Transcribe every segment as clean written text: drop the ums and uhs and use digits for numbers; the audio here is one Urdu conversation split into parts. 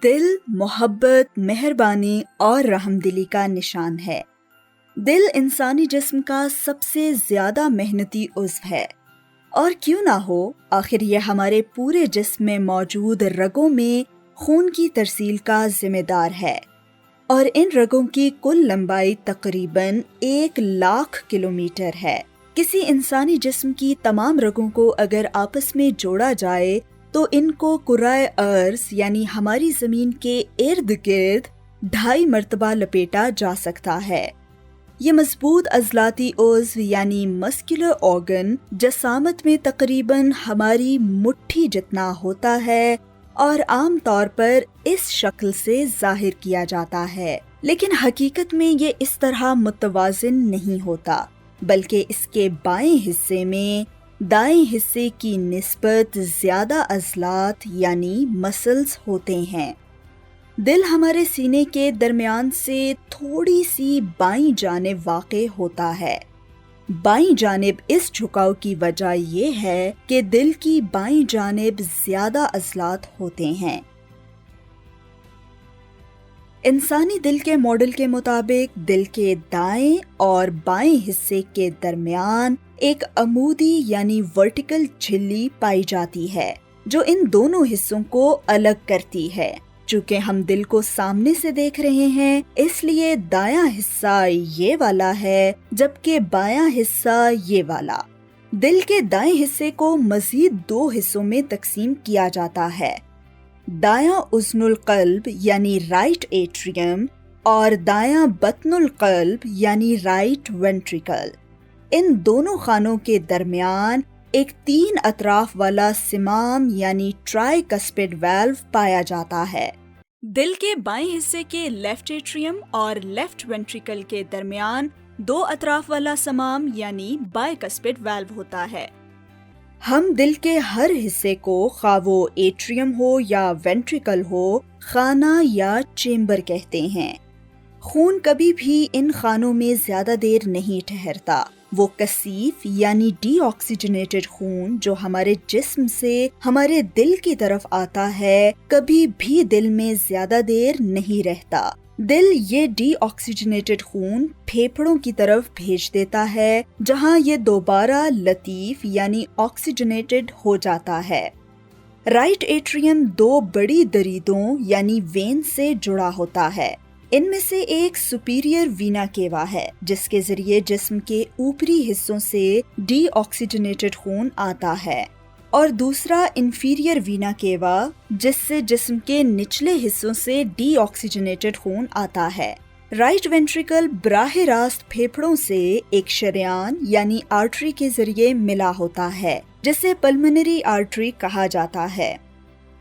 دل محبت، مہربانی اور رحمدلی کا نشان ہے۔ دل انسانی جسم کا سب سے زیادہ محنتی عضو ہے، اور کیوں نہ ہو، آخر یہ ہمارے پورے جسم میں موجود رگوں میں خون کی ترسیل کا ذمہ دار ہے، اور ان رگوں کی کل لمبائی تقریباً 1,00,000 کلومیٹر ہے۔ کسی انسانی جسم کی تمام رگوں کو اگر آپس میں جوڑا جائے تو ان کو کرۂ ارض یعنی ہماری زمین کے ارد گرد 2.5 مرتبہ لپیٹا جا سکتا ہے۔ یہ مضبوط عضلاتی عضو یعنی مسکولر آرگن جسامت میں تقریباً ہماری مٹھی جتنا ہوتا ہے اور عام طور پر اس شکل سے ظاہر کیا جاتا ہے، لیکن حقیقت میں یہ اس طرح متوازن نہیں ہوتا، بلکہ اس کے بائیں حصے میں دائیں حصے کی نسبت زیادہ عضلات یعنی مسلز ہوتے ہیں۔ دل ہمارے سینے کے درمیان سے تھوڑی سی بائیں جانب واقع ہوتا ہے۔ بائیں جانب اس جھکاؤ کی وجہ یہ ہے کہ دل کی بائیں جانب زیادہ عضلات ہوتے ہیں۔ انسانی دل کے ماڈل کے مطابق دل کے دائیں اور بائیں حصے کے درمیان ایک عمودی یعنی ورٹیکل جھلی پائی جاتی ہے جو ان دونوں حصوں کو الگ کرتی ہے۔ چونکہ ہم دل کو سامنے سے دیکھ رہے ہیں، اس لیے دایاں حصہ یہ والا ہے جبکہ بایاں حصہ یہ والا۔ دل کے دائیں حصے کو مزید 2 حصوں میں تقسیم کیا جاتا ہے، دایاں اذن القلب یعنی رائٹ ایٹریم اور دایاں بطن القلب یعنی رائٹ وینٹریکل۔ ان دونوں خانوں کے درمیان ایک 3 اطراف والا صمام یعنی ٹرائی کسپڈ والو پایا جاتا ہے۔ دل کے بائیں حصے کے لیفٹ ایٹریم اور لیفٹ وینٹریکل کے درمیان 2 اطراف والا صمام یعنی بائی کسپڈ والو ہوتا ہے۔ ہم دل کے ہر حصے کو، خواہ وہ ایٹریم ہو یا وینٹریکل ہو، خانہ یا چیمبر کہتے ہیں۔ خون کبھی بھی ان خانوں میں زیادہ دیر نہیں ٹھہرتا۔ وہ کثیف یعنی ڈی آکسیجنیٹڈ خون جو ہمارے جسم سے ہمارے دل کی طرف آتا ہے کبھی بھی دل میں زیادہ دیر نہیں رہتا۔ دل یہ ڈی آکسیجنیٹڈ خون پھیپھڑوں کی طرف بھیج دیتا ہے جہاں یہ دوبارہ لطیف یعنی آکسیجنیٹڈ ہو جاتا ہے۔ رائٹ ایٹریم 2 بڑی دریدوں یعنی وین سے جڑا ہوتا ہے۔ ان میں سے ایک سپیریئر وینا کیوا ہے جس کے ذریعے جسم کے اوپری حصوں سے ڈی آکسیجنیٹڈ خون آتا ہے، اور دوسرا انفیریئر وینا کیوا جس سے جسم کے نچلے حصوں سے ڈی آکسیجنیٹڈ خون آتا ہے۔ رائٹ وینٹریکل براہ راست پھیپھڑوں سے ایک شریان یعنی آرٹری کے ذریعے ملا ہوتا ہے جسے پلمنری آرٹری کہا جاتا ہے۔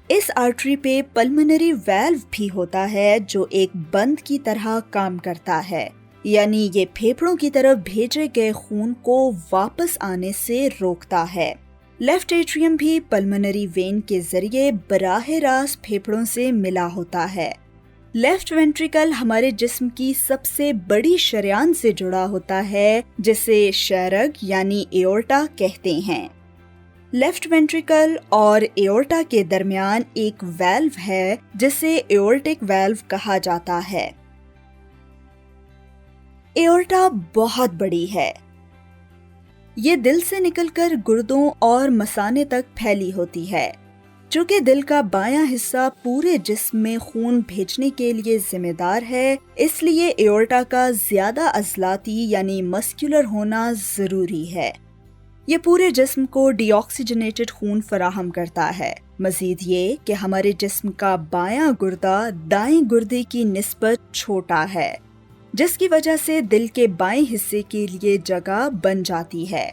اس آرٹری پہ پلمنری ویلو بھی ہوتا ہے جو ایک بند کی طرح کام کرتا ہے، یعنی یہ پھیپھڑوں کی طرف بھیجے گئے خون کو واپس آنے سے روکتا ہے۔ لیفٹ ایٹریم بھی پلمنری وین کے ذریعے براہ راست پھیپھڑوں سے ملا ہوتا ہے۔ لیفٹ وینٹریکل ہمارے جسم کی سب سے بڑی شریان سے جڑا ہوتا ہے جسے شیرگ یعنی ایورٹا کہتے ہیں۔ لیفٹ وینٹریکل اور ایورٹا کے درمیان ایک ویلو ہے جسے ایورٹک ویلو کہا جاتا ہے۔ ایورٹا بہت بڑی ہے۔ یہ دل سے نکل کر گردوں اور مثانے تک پھیلی ہوتی ہے۔ چونکہ دل کا بایاں حصہ پورے جسم میں خون بھیجنے کے لیے ذمہ دار ہے، اس لیے ایورٹا کا زیادہ عضلاتی یعنی مسکولر ہونا ضروری ہے۔ یہ پورے جسم کو ڈی آکسیجنیٹڈ خون فراہم کرتا ہے۔ مزید یہ کہ ہمارے جسم کا بایاں گردہ دائیں گردے کی نسبت چھوٹا ہے، جس کی وجہ سے دل کے بائیں حصے کے لیے جگہ بن جاتی ہے۔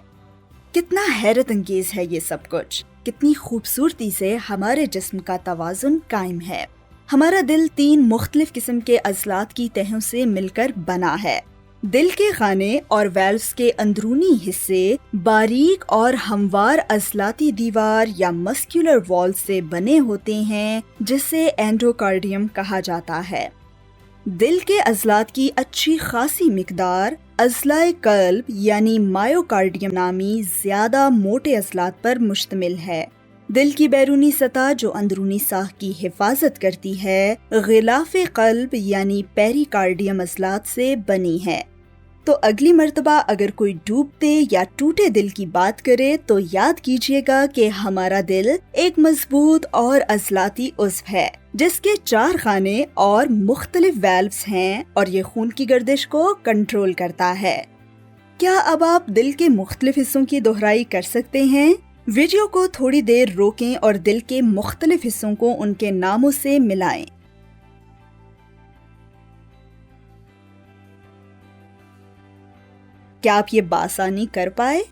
کتنا حیرت انگیز ہے یہ سب کچھ، کتنی خوبصورتی سے ہمارے جسم کا توازن قائم ہے۔ ہمارا دل 3 مختلف قسم کے عضلات کی تہوں سے مل کر بنا ہے۔ دل کے خانے اور ویلوز کے اندرونی حصے باریک اور ہموار عضلاتی دیوار یا مسکولر وال سے بنے ہوتے ہیں جسے اینڈوکارڈیم کہا جاتا ہے۔ دل کے عضلات کی اچھی خاصی مقدار عضلۂ قلب یعنی مائیوکارڈیم نامی زیادہ موٹے عضلات پر مشتمل ہے۔ دل کی بیرونی سطح جو اندرونی ساخت کی حفاظت کرتی ہے غلاف قلب یعنی پیریکارڈیم عضلات سے بنی ہے۔ تو اگلی مرتبہ اگر کوئی ڈوبتے یا ٹوٹے دل کی بات کرے تو یاد کیجیے گا کہ ہمارا دل ایک مضبوط اور عضلاتی عضو ہے جس کے 4 خانے اور مختلف ویلوز ہیں اور یہ خون کی گردش کو کنٹرول کرتا ہے۔ کیا اب آپ دل کے مختلف حصوں کی دہرائی کر سکتے ہیں؟ ویڈیو کو تھوڑی دیر روکیں اور دل کے مختلف حصوں کو ان کے ناموں سے ملائیں۔ کیا آپ یہ بآسانی کر پائے؟